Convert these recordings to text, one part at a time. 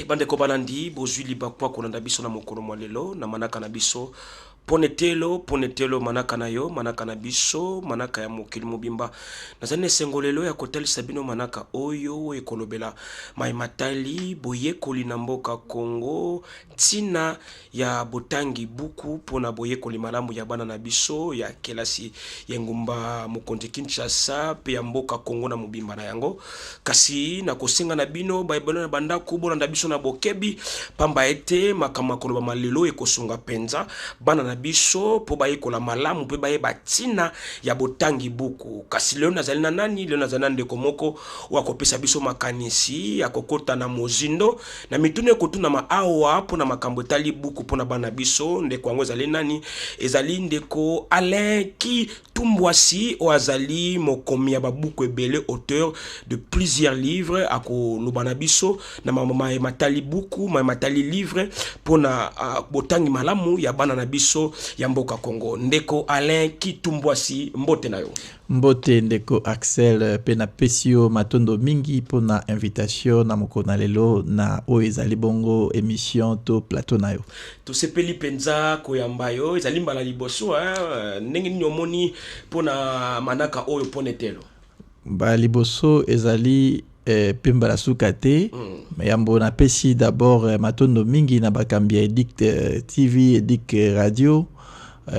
Bande ko balandi bozwi libakwa kolanda biso na mokolo mwa lelo na manaka na biso ponetelo manaka na yo manaka na biso manaka ya mokili mobimba nazane sengolelo ya kotalisa bino manaka oyo ekolobela mai matali boyekoli na mboka Kongo tina ya botangi buku pona boyekoli malamu ya bana na biso ya kelasi ya ngumba mokonzi Kinshasa pe ya mboka Kongo na mobimba na yango kasi na kosenga na bino baibona na banda kubo na biso na bokebi pamba ete makama koloba malelo ekosonga penza bana na biso po bayekola malamu pe baye batina ya botangi buku kasi leo nazali na nani leo nazali na ndeko moko wakopesa biso makanisi ya kokota na mozindo na mitune kotuna maawa po na makambo tali buku po na bana biso ndeko wango ezali nani ezali ndeko Alain Kitumbwasi o azali mokomi ya babuku ebele auteur de plusieurs livres ako lobana biso na mama matali buku matali livre po na botangi malamu ya bana na biso ya mboka Kongo ndeko Alain Kitumbwasi mbote na yo. Mbote ndeko Axel pena pesio matondo mingi pona invitation na mokona lelo na o ezali bongo émission to plateau na yo. To sepeli penza koyamba yo ezali mbala liboso ndenge nini omoni pona manaka oyo ponetelo. Ba liboso ezali pemba la sukate yambo na pesi d'abord matondo mingi na bakambia edict TV edict radio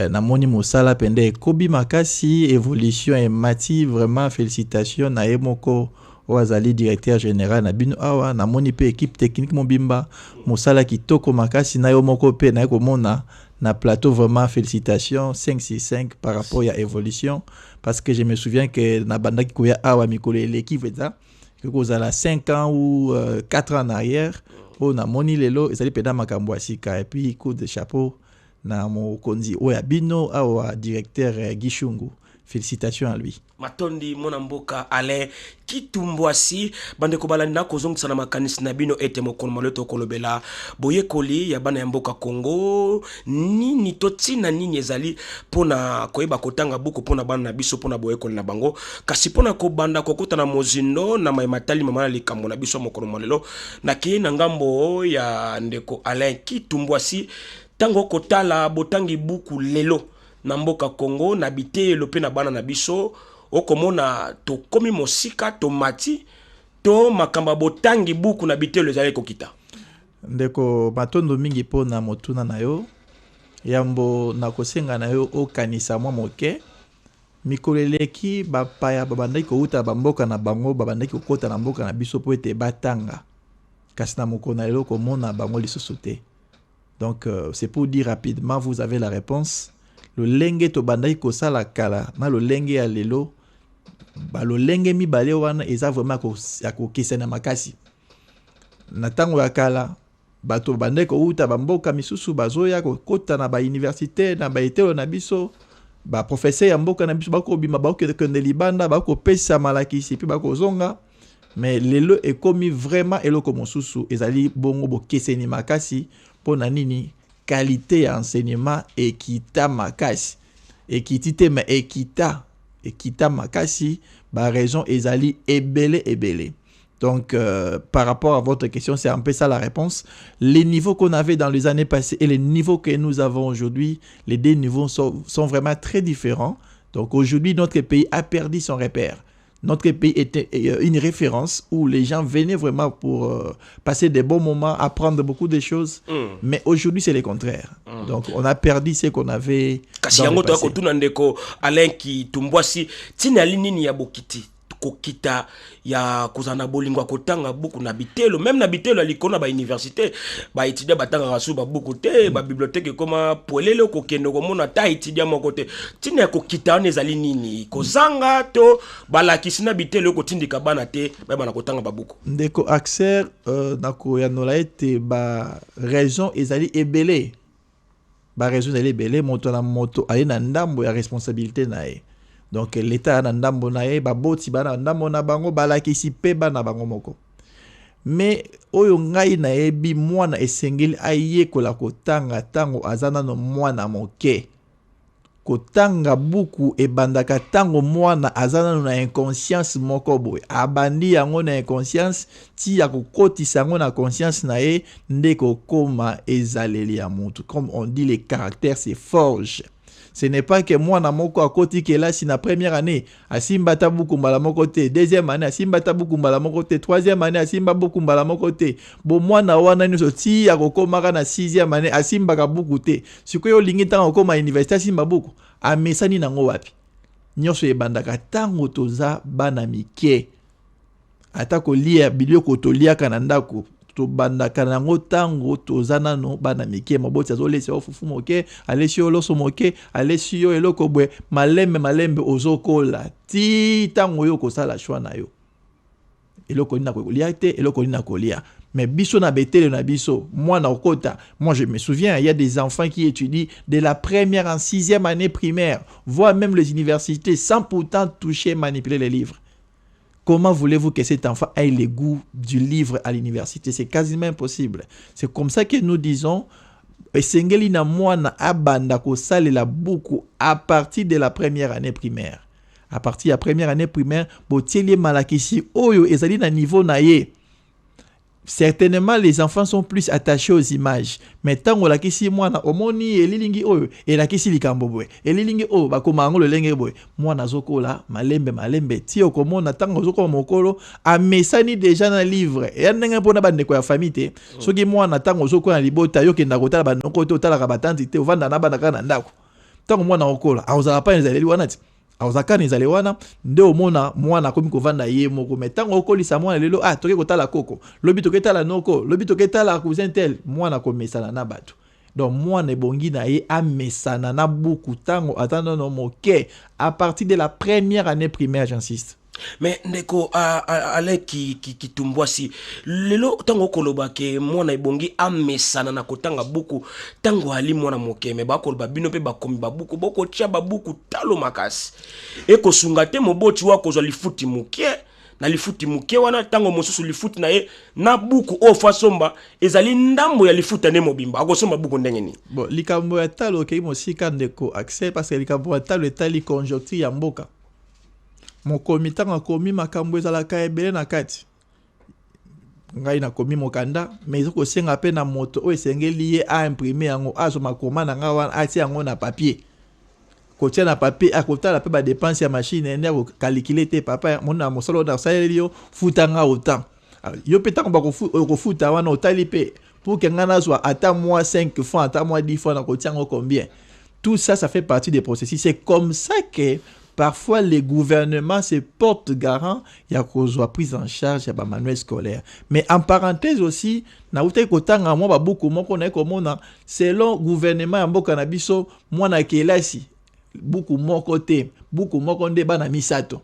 na moni mosala pende kobi makasi évolution et mati vraiment félicitations na emoko Oazali directeur général na bino awa na moni pe équipe technique mobimba mosala kitoko makasi na yo moko pe na komona na plateau vraiment félicitations 565 par rapport à évolution parce que je me souviens que na banda ki koya awa mikolo l'équipe ça que kozala 5 ans ou 4 ans en arrière on a moni lelo ezali peda makambo asika et puis coup de chapeau na mokonzi oya bino awa directeur Gishungu. Félicitations à lui. Matondi mona mboka Alain Kitumbwasi bande ko balandi na kozongisa na makanisi na bino ete mokolo maleto kolobela boyekoli ya bana ya mboka Kongo nini totina nini ezali pona koyeba kotanga buku pona bana na biso pona boyekoli na bango kasi pona ko banda kokota na mozindo na matali mama likambo na biso mokolo malelo na ke na ngambo ya ndeko Alain Kitumbwasi tango kotala botangi buku lelo na mboka Kongo na bitelo pe na bana na biso okomona to komi mosika to mati to makamba botangi buku na bitelo ezali kokita ndeko matondo mingi po na motuna na yo yambo na kosenga na yo okanisa mwa moke mikoleleki bapaya babandaki kouta bamboka na bango babandaki kokota na mboka na biso po ete batanga kasi na mokona lelo komona bango lisusu te donc c'est pour dire rapidement vous avez la réponse. Le lenge to bandai ko sala kala na lo lenge ya lelo ba lo lenge mi bale wana eza vraiment ko kesena makasi na tango ya kala bato bandai ko uta bamboka misusu bazoya ko kota na ba université na ba etelo na biso ba professeur ya mboka na biso ba ko bima ba ko kende libanda ba ko pesa malakisi puis ba ko zonga mais lelo e komi vraiment eloko mosusu ezali bongo bo keseni makasi pona nini qualité ya enseignement ekita makasi ekitite mais ekita makasi ba raison ezali ebele donc par rapport à votre question c'est un peu ça la réponse. Les niveaux qu'on avait dans les années passées et les niveaux que nous avons aujourd'hui, les deux niveaux sont vraiment très différents. Donc aujourd'hui notre pays a perdu son repère. Notre pays était une référence où les gens venaient vraiment pour passer des bons moments, apprendre beaucoup de choses. Mais aujourd'hui, c'est le contraire. Donc, on a perdu ce qu'on avait dans le passé. Alain Kitumbwasi, tina linini ya bokiti kokita ya kozana bolingwa kotanga buku na bitelo même na bitelo alikona ba université ba étudier batanga rasu ba buku te ba bibliothèque koma polele ko kendo ko mona ta étudier moko te tina kokita on ezali nini kozanga to balakisi na bitelo ko tindika bana te ba bana kotanga ba buku ndeko accès nako ya nola ete ba raison ezali ebele ba raison ezali ebele moto na moto ali na ndambo ya responsabilité na e. Donc l'état na ndambo na ye baboti bana ndambo na bango balakisi pe bana bango moko mais oyo ngai na yebi mwana esengeli ayekola kotanga tango azana no mwana moke kotanga buku ebandaka tango mwana azana na inconscience moko boy abandi yango na inconscience ti ya kokotisa yango na conscience na ye nde kokoma ezaleli ya mutu. Comme on dit, les caractères se forgent. Ce n'est pas que mwana moko akoti kelasi na première année asimba ta buku mbala moko te, deuxième année asimba ta buku mbala moko te, troisième année asimba buku mbala moko te, bo mwana wana nyonso ti ya kokomaka na sixième année asimbaka buku te, sikoyo olingi ntango okoma université asimba buku amesani nango wapi? Nyonso ebandaka tango toza bana mike, ata kolia biloko toliaka na ndako tobandaka nango tango toza nano bana mike, maboti azolesi yo fufu moke, alesi yo loso moke, alesi yo eloko bwe malembe ozokola ti tango yo kosala choix na yo eloko nina kolia te, eloko nina kolia. Mais biso na betele na biso, moi na okota, moi je me souviens, il y a des enfants qui étudient de la première en sixième année primaire, voire même les universités, sans pourtant toucher, manipuler les livres. Comment voulez-vous que cet enfant ait le goût du livre à l'université? C'est quasiment impossible. C'est comme ça que nous disons, esengeli na mwana abanda ko salela beaucoup à partir de la première année primaire. À partir de la première année primaire, botieli malakisi oyo ezali na niveau na ye. Certainement, les enfants sont plus attachés aux images. Mais tant que lakisi mwana omoni elilingi oyo elakisi likambo boy. Elilingi oyo bakoma ngo lelenge boy. Mwana zokola malembe ti okomona tango zoko mokolo amesani déjà na livre. Et ndenge pona bandeko ya famille te. Soki mwana tango zoko na libota yo kenda kotala banoko to tala ka batanti te ovanda na bana kana ndako. Tango mwana okola awuzala pa ezaleli wana ti. Awuzaka nizale wana nde omona mwana komi kovanda ye moko metango okolisa mwana lelo toke kotala koko lobi toke tala noko lobi toke tala cousin tel mwana komesana na bato. Donc mwana ebongi na ye amesana na buku tango atano no moke à partir de la première année primaire, j'insiste. Mais ndeko ale ki tumbwasi lelo tango koloba ke mwana ebongi amesana na kotanga buku tango ali mwana moke me bakoloba bino pe bakomi babuku boko tia babuku talo makasi eko sunga te moboti wako zo lifuti moke na lifuti moke wana tango mosusu lifuti na ye na buku ofa somba ezali ndambo ya lifuta ne mobimba akosomba buku ndenge ni bon likambo ya talo ke mosika ndeko accès parce que likambo ya talo etali conjoncture ya mboka. Mokomi tanga komi makambo ezalaka ebele na kati. Ngai na komi mokanda, mais ezoko senga pe na moto o esengeli ye a imprimer yango azo makoma na nga wana ati yango na papier. Kotia na papier akotala pe ba dépense ya machine ene ko calculer te papa mona mosolo na saleli yo futanga autant. Yo pe tango ba ko futa wana otali pe pour que ngana soit ata moi 5 fois ata moi 10 fois na kotia ngo combien. Tout ça ça fait partie des processus. C'est comme ça que parfois, les gouvernements se portent garant, il y a soit prise en charge, il y a manuel scolaire. Mais en parenthèse aussi, selon le gouvernement, moi na kelasi, beaucoup mon côté, beaucoup mon côté, bana misato.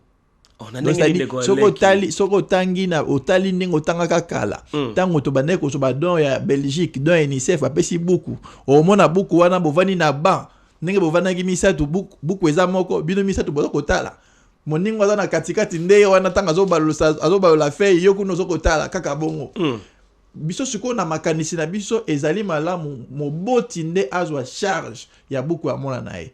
Soko tangi na otali ningo tanga kala tango to baneko so ba don ya Belgique don UNICEF apesi beaucoup o mona beaucoup wana bovani na ba ndenge bovana ki misatu buku eza moko bino misatu bozo kotala moningo aza na katikati nde wana tanga azobalola fei yo kuno zo kotala kaka bongo biso siko na makanisi na biso ezali malamu moboti nde azwa charge ya buku ya mona na ye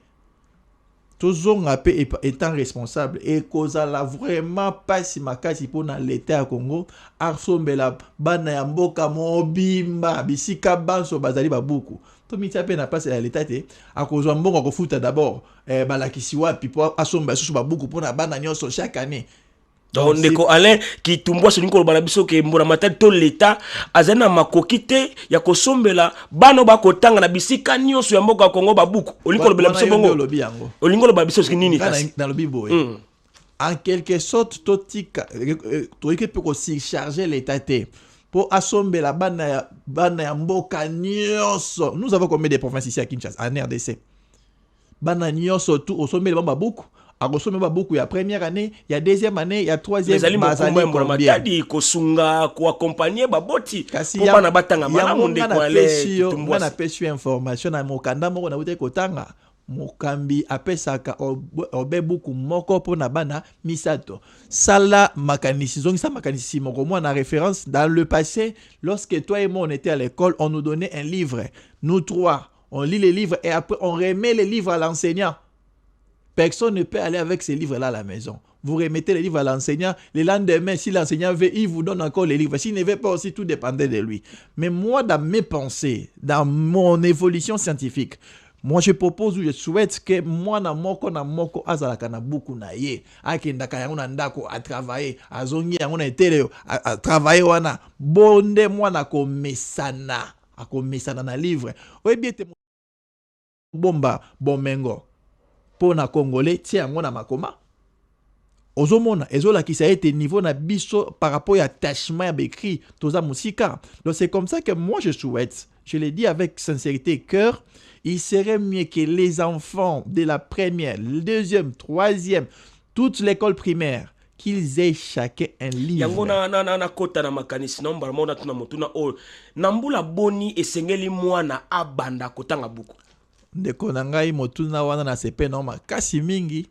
tozonga pe étant responsable et kozala vraiment pasi makasi pona l'état ya Congo asombela bana ya mboka mobimba bisika banso bazali babuku to mitia pe na pasi ya l'état te akozwa mbongo kofuta d'abord balakisi wapi po asomba susu babuku pona bana nyonso chaque année. Donc ndeko Alain ki tumbwa so nikolo bala biso ke mbona matali to l'état azana makoki te ya kosombela bano bakotanga na bisika nyonso ya mboka Kongo babuku olikolo bela biso bongo olikolo bala biso nini kasi dans le bibo en quelque sorte totika toike pe ko surcharger l'état te pour assombela bana ya mboka nyonso. Nous avons combien de provinces ici à Kinshasa en RDC bana nyonso tout osombela babuku agosome babuku ya première année, il y a deuxième année, il y a troisième bazali matadi kosunga ko accompagner baboti pour na batanga malamu ndeko ale tumbwa na pesi information na mokanda moko na ute kotanga mokambi apesaka obe buku moko po na bana misato sala makanisi zongisa makanisi moko moi na référence dans le passé lorsque toi et moi on était à l'école on nous donnait un livre nous trois on lit les livres et après on remet les livres à l'enseignant. Personne ne peut aller avec ces livres-là à la maison. Vous remettez les livres à l'enseignant. Le lendemain, si l'enseignant veut, il vous donne encore les livres. S'il ne veut pas aussi, tout dépendait de lui. Mais moi, dans mes pensées, dans mon évolution scientifique, moi, je propose ou je souhaite que moi, na moko azalaka na buku na ye. Akendaka yango na ndako a travailler. Azongi yango na eteleo a travailler wana. Bonde moi na komesana. A komesana na livre. Oyebi ete bomba bomengo. Po na congolais tia yango na makoma. Ozomona ezolakisa ete niveau na biso par rapport à attachement à écrit toza musika. Donc c'est comme ça que moi je souhaite, je l'ai dit avec sincérité et cœur, il serait mieux que les enfants de la première, deuxième, troisième, toute l'école primaire, qu'ils aient chacun un livre. Yango na kota na makanisi na mbala mona tuna motuna o nambula boni esengeli mwana abanda kotanga buku. Ndeko na ngai motuna wana na sepe na makasi mingi.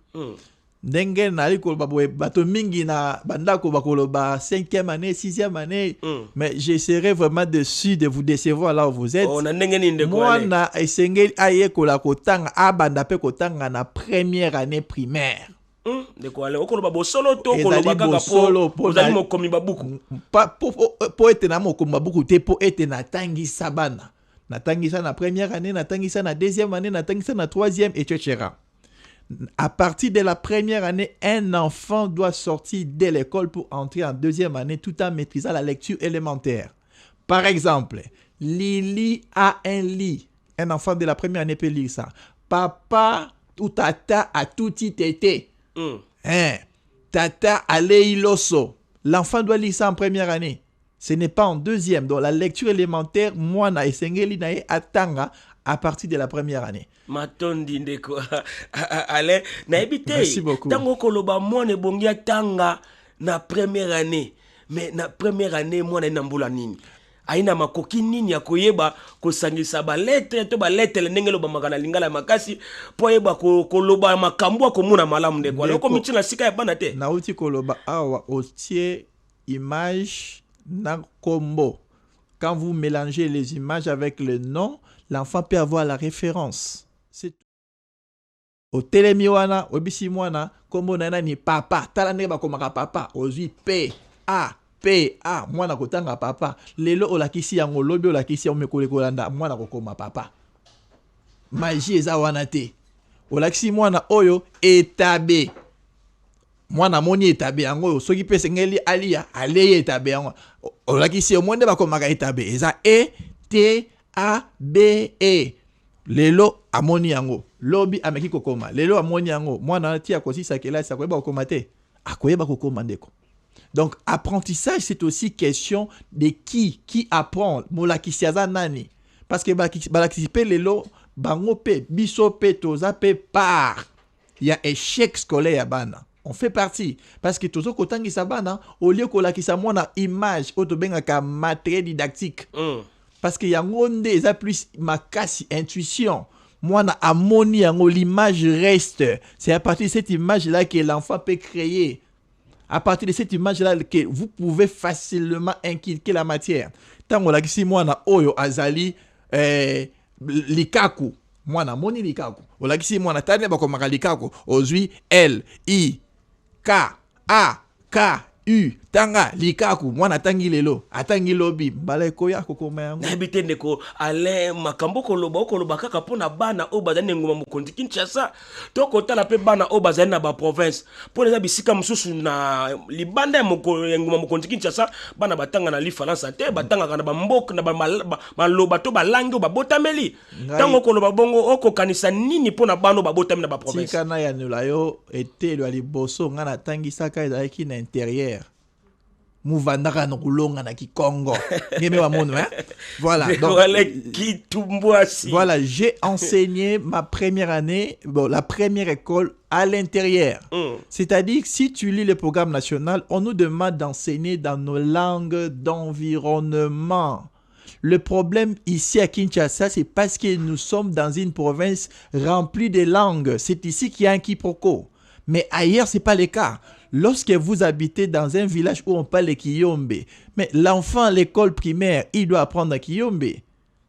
Ndenge nali koloba bato mingi na bandako bakoloba 5e année, 6e année. Mais j'essaierai vraiment déçu de vous décevoir là où vous êtes. Moi na esengeli aye kola kotanga abanda pe kotanga na première année primaire. Ndeko ale okoloba bosolo to koloba kaka po ozali mokomi babuku. Pa po ete na mokomi babuku te po ete na tangisa bana. Natangisa na première année, natangisa na deuxième année, natangisa na troisième, etc. À partir de la première année, un enfant doit sortir de l'école pour entrer en deuxième année tout en maîtrisant la lecture élémentaire. Par exemple, Lily a un lit. Un enfant de la première année peut lire ça. Papa ou tata a tout tété. Tata a leiloso. L'enfant doit lire ça en première année. Ce n'est pas en deuxième. Donc la lecture élémentaire, moi na esengeli na e atanga à partir de la première année. Matondi ndeko ale na ebite. Merci beaucoup. Tango koloba mwana bongi atanga na première année. Mais na première année mwana nambula nini? Aina makoki nini ya koyeba kosangisa ba lettre to ba lettre ndenge lo ba makana lingala makasi po yeba koloba makambo ko muna malamu ndeko. Loko mitina sika ya bana te. Na uti koloba awa otie image na combo. Quand vous mélangez les images avec le nom, l'enfant peut avoir la référence. C'est tout. Au telemiwana, obisi mwana, combo nana ni papa. Tala neba komaka papa. Ozui P A P A. Mwana kotanga papa. Lelo olakisi yango lobi olakisi yango mekole kolanda. Mwana kokoma papa. Magie eza wana te. Olakisi mwana oyo etabe. Mwana moni etabe yango soki pe sengeli alia aleye etabe yango olakisi omonde bakomaka etabe eza E T A B E lelo amoni yango lobi ameki kokoma lelo amoni yango mwana tia kosisa kelasi akoyeba kokoma te akoyeba kokoma ndeko. Donc apprentissage c'est aussi question de qui apprend molakisi aza nani parce que balakisi pe lelo bango pe biso pe toza pe par il y a échec scolaire ya bana. On fait partie. Parce que tout ce qu'on a sabana, au lieu qu'on a qui na image, au benga matériel didactique. Parce que y a un plus makasi intuition. Moi na amoni yango l'image reste. C'est à partir de cette image là que l'enfant peut créer. À partir de cette image là que vous pouvez facilement inculquer la matière. Tant on a qui moi na oyo azali likaku. Moi na moni likaku. On a qui moi na tane bako makalikaku. Ozui L I K-A-K-U tanga likaku mwana tangi lelo atangi lobi mbala koya kokoma yango na ebite ndeko ale makambo koloba kaka pona bana o bazani ngoma mokonzi Kinshasa to kotala pe bana o bazani na ba province pona za bisika mususu na libanda ngoma mokonzi Kinshasa bana batanga na li France te batanga kana ba mboka na ba loba to balangi o babotameli tango koloba bongo oko kanisa nini pona bano babotameli na ba province tikana ya nulayo etelo ali boso ngana tangi saka ezaki na intérieur Mouvandaka no kulonga na Kikongo. Voilà. Donc, voilà, j'ai enseigné ma première année, la première école à l'intérieur. C'est-à-dire que si tu lis le programme national, on nous demande d'enseigner dans nos langues d'environnement. Le problème ici à Kinshasa, c'est parce que nous sommes dans une province remplie de langues. C'est ici qu'il y a un quiproquo. Mais ailleurs, ce n'est pas le cas. Lorsque vous habitez dans un village où on parle le Kiyombe, mais l'enfant à l'école primaire, il doit apprendre le Kiyombe.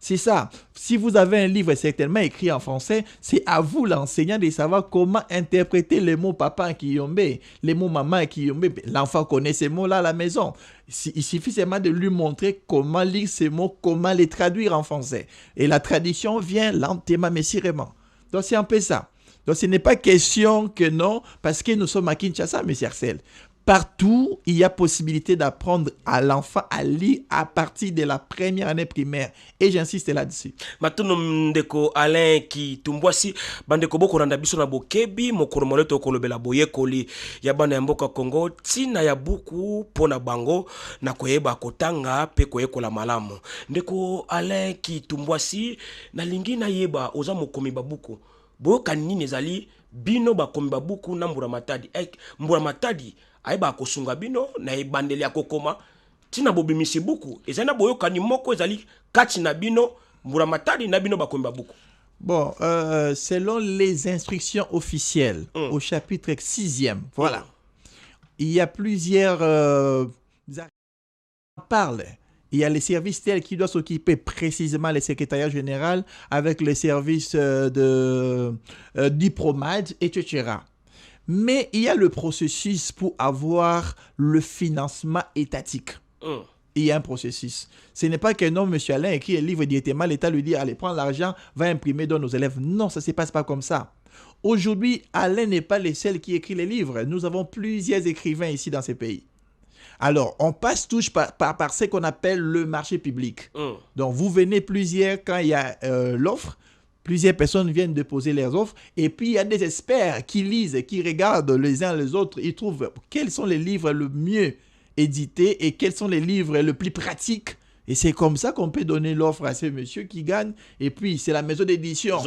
C'est ça. Si vous avez un livre certainement écrit en français, c'est à vous, l'enseignant, de savoir comment interpréter les mots papa qui yombe, les mots maman qui yombe. L'enfant connaît ces mots-là à la maison. Il suffit seulement de lui montrer comment lire ces mots, comment les traduire en français. Et la traduction vient lentement mais sûrement. Donc c'est un peu ça. Donc ce n'est pas question que non, parce que nous sommes à Kinshasa, M. Arcel. Partout, il y a possibilité d'apprendre à l'enfant à lire à partir de la première année primaire. Et j'insiste là-dessus. Matono ndeko Alain ki tumbwasi bandeko boko randa biso na bokebi mokolo moleto kolobela boyekoli ya bana ya mboka Kongo tina ya buku pona bango na koyeba kotanga pe koyekola malamu. Ndeko Alain ki tumbwasi na lingi na yeba oza mokomi babuku. Boyoka nini ezali bino bakomi babuku na Mbura Matadi. Mbura Matadi aiba kosunga bino na ebandeli ya kokoma tina bobimisi buku ezana boyoka ni moko ezali kati na bino Mbura Matadi na bino bakomi babuku. Bon, selon les instructions officielles au chapitre 6e, voilà, il y a plusieurs parle. Il y a les services tels qui doivent s'occuper précisément le secrétariat général avec les services diplomate, etc. Mais il y a le processus pour avoir le financement étatique. Il y a un processus. Ce n'est pas que non, M. Alain écrit un livre directement, l'État lui dit, allez, prends l'argent, va imprimer, donne aux élèves. Non, ça ne se passe pas comme ça. Aujourd'hui, Alain n'est pas le seul qui écrit les livres. Nous avons plusieurs écrivains ici dans ce pays. Alors, on passe tous par ce qu'on appelle le marché public. Donc, vous venez plusieurs quand il y a l'offre. Plusieurs personnes viennent déposer leurs offres. Et puis, il y a des experts qui lisent, qui regardent les uns les autres. Ils trouvent quels sont les livres le mieux édités et quels sont les livres les plus pratiques. Et c'est comme ça qu'on peut donner l'offre à ce monsieur qui gagne. Et puis, c'est la maison d'édition.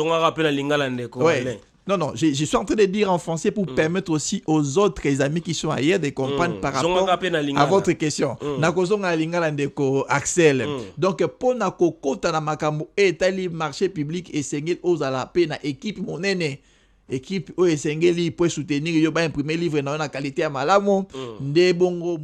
Ouais. Non, je suis en train de dire en français pour permettre aussi aux autres amis qui sont ailleurs de comprendre par rapport à votre question. Nakozonga lingala ndeko Axel. Donc, pour nakokota na makambo etali marché public et sengel aux ala pe na équipe monene. Équipe o esengeli pour soutenir yo ba imprimer livre na qualité ya malamu nde bongo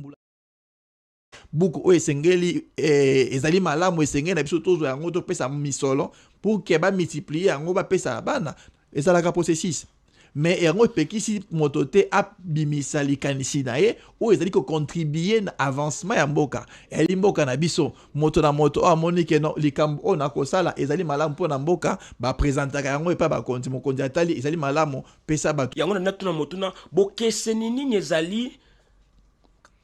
buku o esengeli ezali malamu esengeli na biso tozo yango to pesa misolo pour que ba multiplier yango ba pesa bana. Et ça la processus. Mais yango pekisi motote a bimisa likanisi na ye ou ezali ko contribuer na avancement ya mboka. Eli mboka na biso moto na moto a monike no likambo o na kosala ezali malamu po na mboka ba présentaka yango epa ba konti mokonzi atali ezali malamu pesa ba yango na natuna motuna bokeseni nini ezali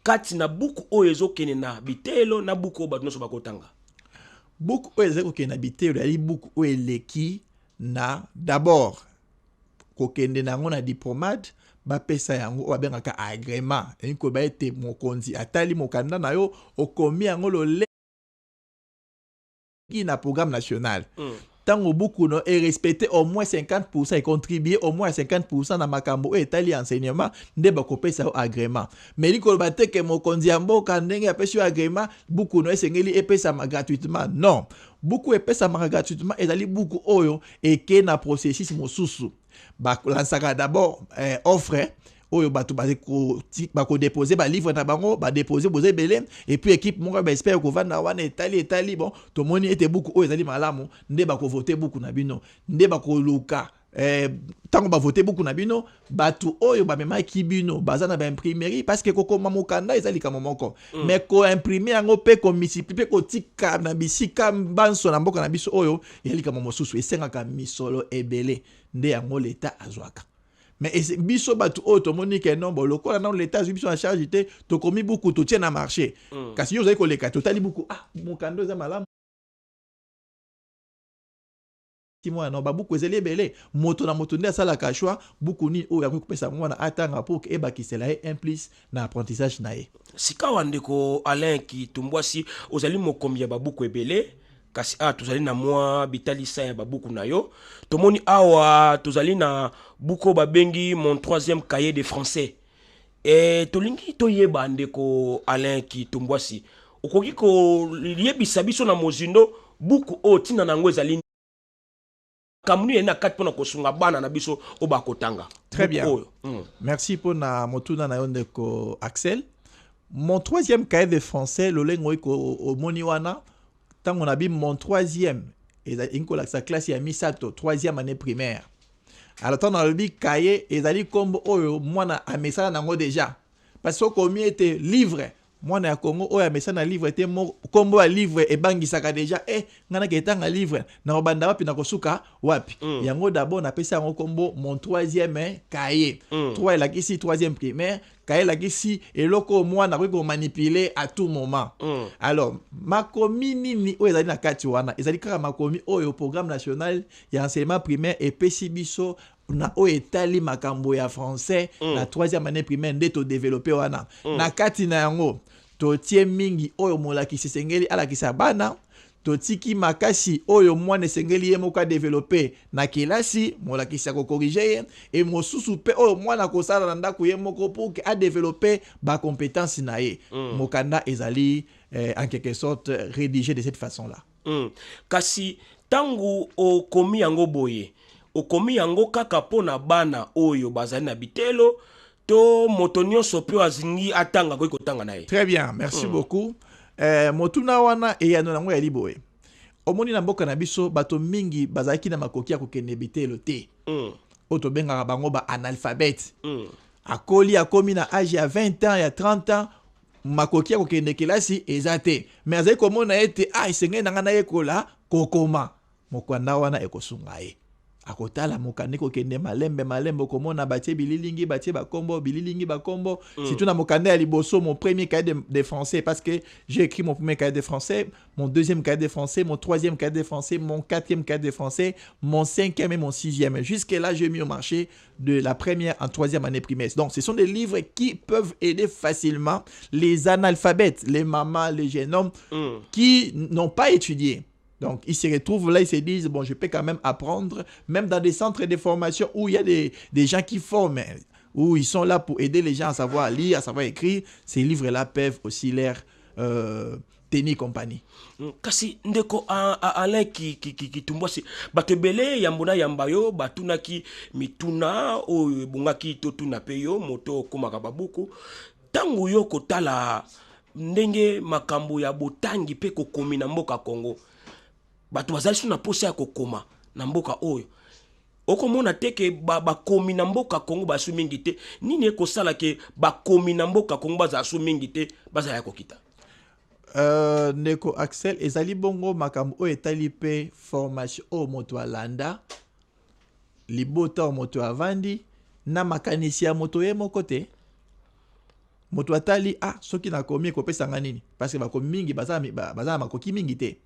kati na buku o ezokene na bitelo na buku o bato nyonso bakotanga. Buku o ezokene na bitelo ali buku o eleki na d'abord kokende nango na diplomate ba pesa yango o bengaka agrément et ko ba ete mokonzi atali mokanda na yo okomi yango lo le na programme national. Tango beaucoup no et respecter au moins 50% et contribuer au moins 50% na makambo et tali enseignement nde ba ko pesa agrément. Mais li ko ba te ke mokonzi amboka ndenge apesi agrément beaucoup no esengeli epesa gratuitement. Non. Beaucoup epesa gratuitement ezali beaucoup oyo et ke na processus mosusu. Ba lansaka d'abord offre oyo bato bako déposer ba livre na bango ba déposer boze belé et puis équipe moko ba espère ko vanda wana etali bon to moni ete beaucoup oyo ezali malamu nde bako voter beaucoup na bino nde bako luka tango ba voter beaucoup na bino bato oyo ba mema ki bino baza na ba imprimerie parce que kokoma mokanda ezali kama moko mais ko imprimer yango pe ko multiplier ko tika na bisika banso na mboka na biso oyo ezali kama mosusu esengaka misolo ebele nde yango l'état azwaka. Mais biso batu automonique non bon lokola dans l'état biso en charge té to komi beaucoup to tient na marché kasi yo zai ko leka totali beaucoup mokando za malamu moi non ba beaucoup ezeli belé moto na moto nde sala ka choix beaucoup ni o ya ko pesa mwana atanga pour que eba kisela un plus na apprentissage na ye sika wandeko Alain ki tumbwasi ozali mokombi ya babuku ebele kasi tozali na mwa bitalisa ya babuku na yo tomoni awa tozali na buku babengi mon troisième cahier de français et tolingi toyeba ndeko Alain ki tumbwasi okoki ko yebisa biso na mozindo buku o tina nango ezali kamunu ena kati pona kosunga bana na biso o bakotanga. Très bien. Merci pour na motuna na yo ndeko Axel. Mon troisième cahier de français lolengo ko o moniwana tant on a vu mon troisième et sa classe ya misato troisième année primaire. Alors tant on a vu cahier et zali comme oyo moi na amesana nango déjà parce que combien était livre moi na Congo oyo amesana livre était mo combo a livre et bangisaka déjà ngana ketanga livre na obanda wapi na kosuka wapi yango d'abord na pesa yango combo mon troisième cahier 3 la ici troisième primaire cahier la ici et loko moi na ko manipuler à tout moment alors makomi nini oyo ezali na kati wana ezali kaka makomi oyo programme national ya enseignement primaire et pesi biso na oyo etali makambo ya français na troisième année primaire nde to développer wana na kati na yango totie mingi oyo molakisi sengeli alakisa bana totiki makasi oyo mwana sengeli ye moko développer na kelasi molakisi ko corriger ye et mosusu pe oyo mwana ko sala na ndako ye moko pour que a développer ba compétence na ye mokanda ezali en quelque sorte rédigé de cette façon là kasi tangu o komi yango boye okomi yango kaka pona bana oyo bazali na bitelo to moto nyonso pe azingi atanga ko kotanga naye. Très bien, merci beaucoup. Motuna wana e yano nango ya liboye. Omoni na mboka na biso bato mingi bazaki na makoki ya kokende bitelo te. Oto benga bango ba analphabète. Akoli akomi na âge ya 20 ans ya 30 ans makoki ya kokende kelasi ezate. Mais azali komona ete isenge na ngana yekola kokoma. Mokwanda wana ekosunga ye. Akotala mokande ko kende malembe komona batie bililingi batie bakombo bililingi bakombo surtout na mokande ya liboso mon premier cahier de français parce que j'ai écrit mon premier cahier de français, mon deuxième cahier de français, mon troisième cahier de français, mon quatrième cahier de français, mon cinquième et mon sixième. Jusque là j'ai mis au marché de la première en troisième année primaire. Donc ce sont des livres qui peuvent aider facilement les analphabètes, les mamans, les jeunes hommes qui n'ont pas étudié. Donc, ils se retrouvent là, ils se disent, bon, je peux quand même apprendre, même dans des centres de formation où il y a des gens qui forment, où ils sont là pour aider les gens à savoir lire, à savoir écrire. Ces livres-là peuvent aussi leur tenir compagnie. Kasi ndeko Alain ki tumbwasi batebele yambona yambayo batuna ki mituna o bungaki totuna peyo moto komaka babuku tangu yo kotala ndenge makambo ya botangi pe kokomi na mboka Congo. Bato bazali suna posa ya kokoma na mboka oyo okomona teke bakomi na mboka Congo basu mingi te nini ekosala ke bakomi na mboka Congo bazasu mingi te bazaya kokita Neko Axel ezali bongo makambo oyo etali pe formation o moto alanda libota o moto avandi na makanisi ya moto ye moko te moto atali soki nakomi ekopesanga nini parce que bakomi mingi baza makoki mingi te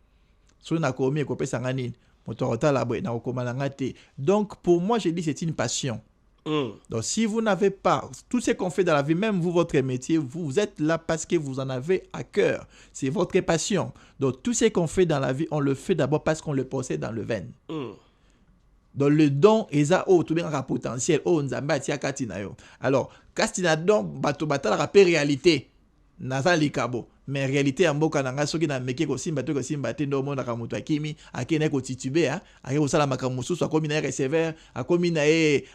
so na komi ekopesa ngani moto otala boy na okomana ngate. Donc pour moi je dis c'est une passion. Donc si vous n'avez pas tout ce qu'on fait dans la vie, même vous votre métier, vous êtes là parce que vous en avez à cœur, c'est votre passion. Donc tout ce qu'on fait dans la vie, on le fait d'abord parce qu'on le possède dans le veine. Donc le don eza tout bien un potentiel nzambe atia kati na yo. Alors kasi na don bato batala rapé réalité naza likabo. Mais en réalité en mboka nanga soki na meke ko simba te ndo mona ka mutu akimi akene ko titube ake ko sala makambo susu akomi na receveur akomi na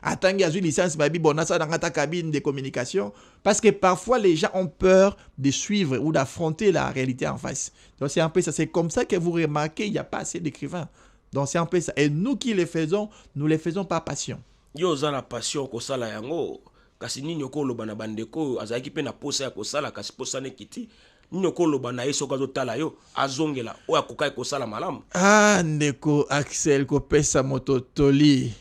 atangi azui licence babi bona sa dans ta cabine de communication parce que parfois les gens ont peur de suivre ou d'affronter la réalité en face. Donc c'est un peu ça, c'est comme ça que vous remarquez il y a pas assez d'écrivains. Donc c'est un peu ça et nous qui les faisons, nous les faisons par passion. Yo za la passion ko sala yango kasi nini ko loba na bandeko azaki pe na posa ya ko sala kasi posa ne kiti nyoko loba na yeso kazo tala yo azongela o akokai ko sala malamu ndeko Axel ko pesa moto toli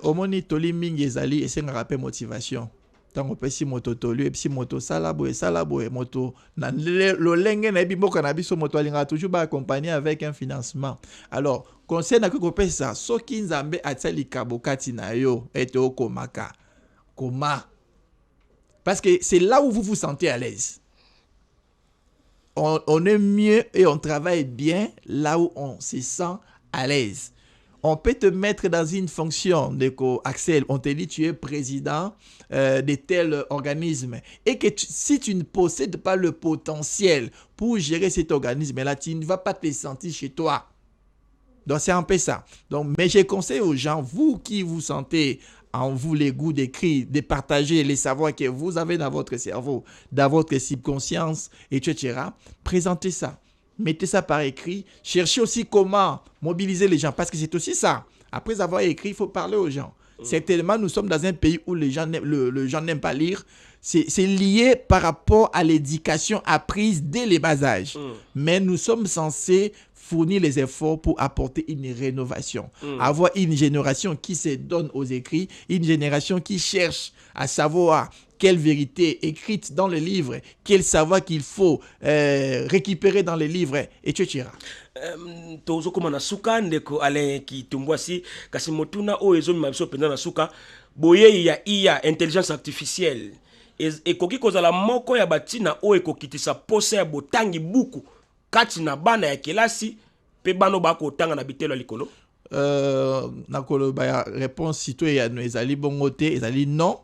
omoni toli mingi ezali esenga pe motivation tango pesi moto toli et puis moto sala boye moto na lolenge na bimboka na biso moto alinga toujours ba accompagner avec un financement. Alors conseil na ko pesa soki nzambe atali kabokati na yo ete okomaka koma parce que c'est là où vous vous sentez à l'aise. On est mieux et on travaille bien là où on se sent à l'aise. On peut te mettre dans une fonction, Axel, on te dit tu es président de tel organisme et que si tu ne possèdes pas le potentiel pour gérer cet organisme-là, tu ne vas pas te sentir chez toi. Donc c'est un peu ça. Donc, mais je conseille aux gens, vous qui vous sentez en vous les goûts d'écrire, de partager les savoirs que vous avez dans votre cerveau, dans votre subconscience, etc. Présentez ça. mettez ça par écrit. Cherchez aussi comment mobiliser les gens, parce que c'est aussi ça. Après avoir écrit, il faut parler aux gens. Certainement, nous sommes dans un pays où les gens gens n'aiment pas lire. C'est lié par rapport à l'éducation apprise dès les bas âges. Mais nous sommes censés fournir les efforts pour apporter une rénovation. Avoir une génération qui se donne aux écrits, une génération qui cherche à savoir quelle vérité écrite dans le livre, quel savoir qu'il faut récupérer dans les livres, etc. Tozokoma na suka ndeko Alain Kitumbwasi kasi motuna o ezomima biso penza na suka boye ya IA intelligence artificielle ekoki kozala moko ya batina o ekokitisa posa ya botangi buku kati na bana ya kelasi pe bano bakotanga na bitelo likolo. Nakolo ba réponse citoyenne ezali bongo te, ezali non.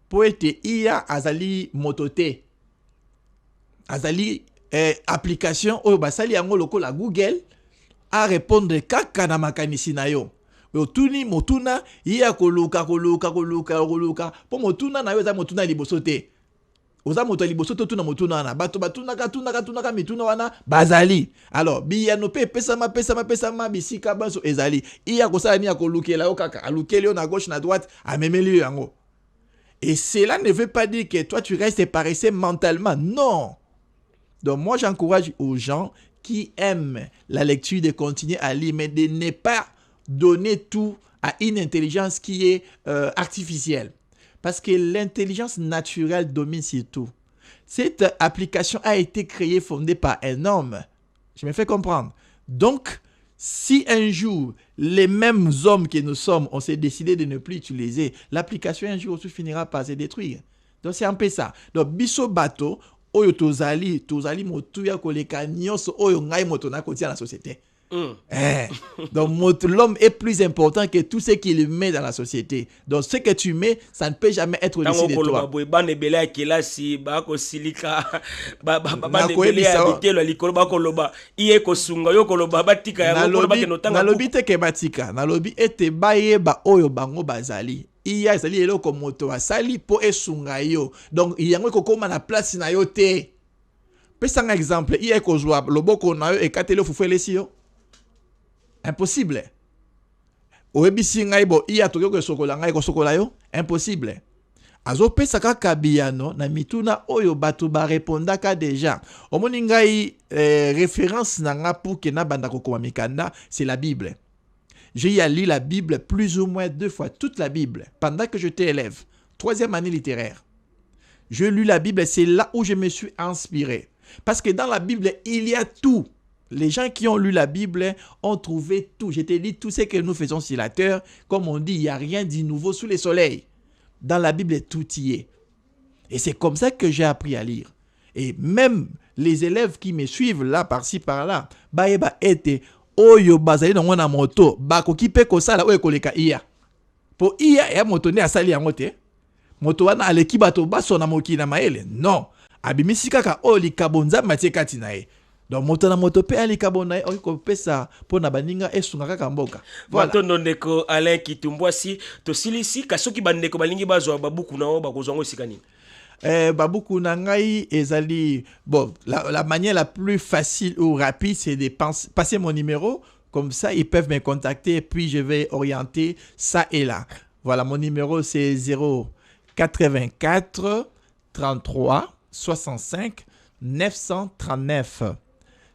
Po ete IA azali motote, azali application oyo basali yango lokola Google a répondre kaka na makanisi na yo. Otuni motuna iya koluka po motuna na yo za motuna liboso te. Oza moto liboso to tuna motuna wana bato batunaka mituna wana bazali. Alors biya no pe pesa ma bisika baso ezali. Iya kosala ni akolukela yo kaka alukeli yo na gauche na droite amemeli yo yango. Et cela ne veut pas dire que toi tu restes paresseux mentalement. Non. Donc moi j'encourage aux gens qui aiment la lecture de continuer à lire, mais de ne pas donner tout à une intelligence qui est artificielle. Parce que l'intelligence naturelle domine sur tout. Cette application a été créée, fondée par un homme. Je me fais comprendre. Donc, si un jour, les mêmes hommes que nous sommes, on s'est décidé de ne plus utiliser, l'application un jour aussi finira par se détruire. Donc, c'est un peu ça. Donc, biso bato, oyo tozali motuya koleka nyonso oyo ngai moto na kotia la société. Donc l'homme est plus important que tout ce qu'il met dans la société. Donc ce que tu mets, ça ne peut jamais être au-dessus de toi. Nalobi te ke batika, nalobi ete baye ba oyo bango bazali. Iya ezali eloko moto asali po esunga yo. Donc yango ekokoma na place na yo te. Pesa un exemple, iya ekozwa loboko na yo ekateli fufele si yo. Impossible. Oebisi ngai bo iya toke ko sokola ngai ko sokola yo, impossible. Azo pesa kaka biyano na mituna oyo bato ba répondaka déjà. Omoni ngai référence na nga pour que na banda kokoma mikanda, c'est la Bible. J'ai lu la Bible plus ou moins 2 fois, toute la Bible, pendant que j'étais élève, 3e année littéraire. Je lu la Bible, c'est là où je me suis inspiré. Parce que dans la Bible, il y a tout. Les gens qui ont lu la Bible ont trouvé tout. Je te dis tout ce que nous faisons sur la terre. Comme on dit, il n'y a rien de nouveau sous le soleil. Dans la Bible, tout y est. Et c'est comme ça que j'ai appris à lire. Et même les élèves qui me suivent là, par-ci, par-là, baeba ete oyo bazali na ngona moto bakoki pe kosala oyo koleka iya. Po iya ya moto ne asali yango te. Moto wana aleki bato baso na moki na maele. Non. Abimisi kaka o likabonza matie kati na ye. Donc moto na moto pe alikabona ye ko pesa po na baninga esunga kaka mboka. Voilà. Matondo ndeko Alain Kitumbwasi to silisi kasoki bandeko balingi bazwa babuku na o bakozongo sikani. Babuku nangai ezali bon la manière la plus facile ou rapide c'est de passer mon numéro comme ça ils peuvent me contacter et puis je vais orienter ça et là. Voilà mon numéro c'est 084 33 65 939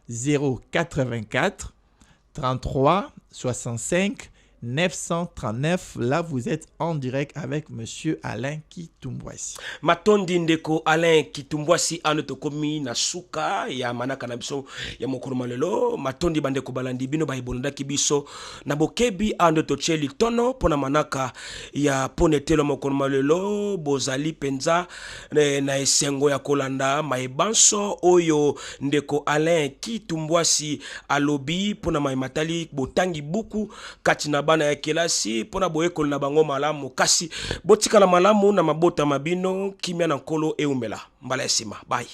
084 33 65 939. Là, vous êtes en direct avec Monsieur Alain Kitumbwasi. Matondi ndeko Alain Kitumbwasi anoto komi na suka ya manaka na biso ya mokolo malelo. Matondi bandeko balandi bino ba ibolanda kibiso na bokebi anoto cheli tono pona manaka ya ponetelo mokolo malelo bozali penza na esengo ya kolanda maebanso oyo ndeko Alain Kitumbwasi alobi pona maimatali botangi buku katina bana ya kelasi pona boyekolo na bango malamu kasi botika na malamu na mabota mabino kimia na nkolo eumela mbala esima bye.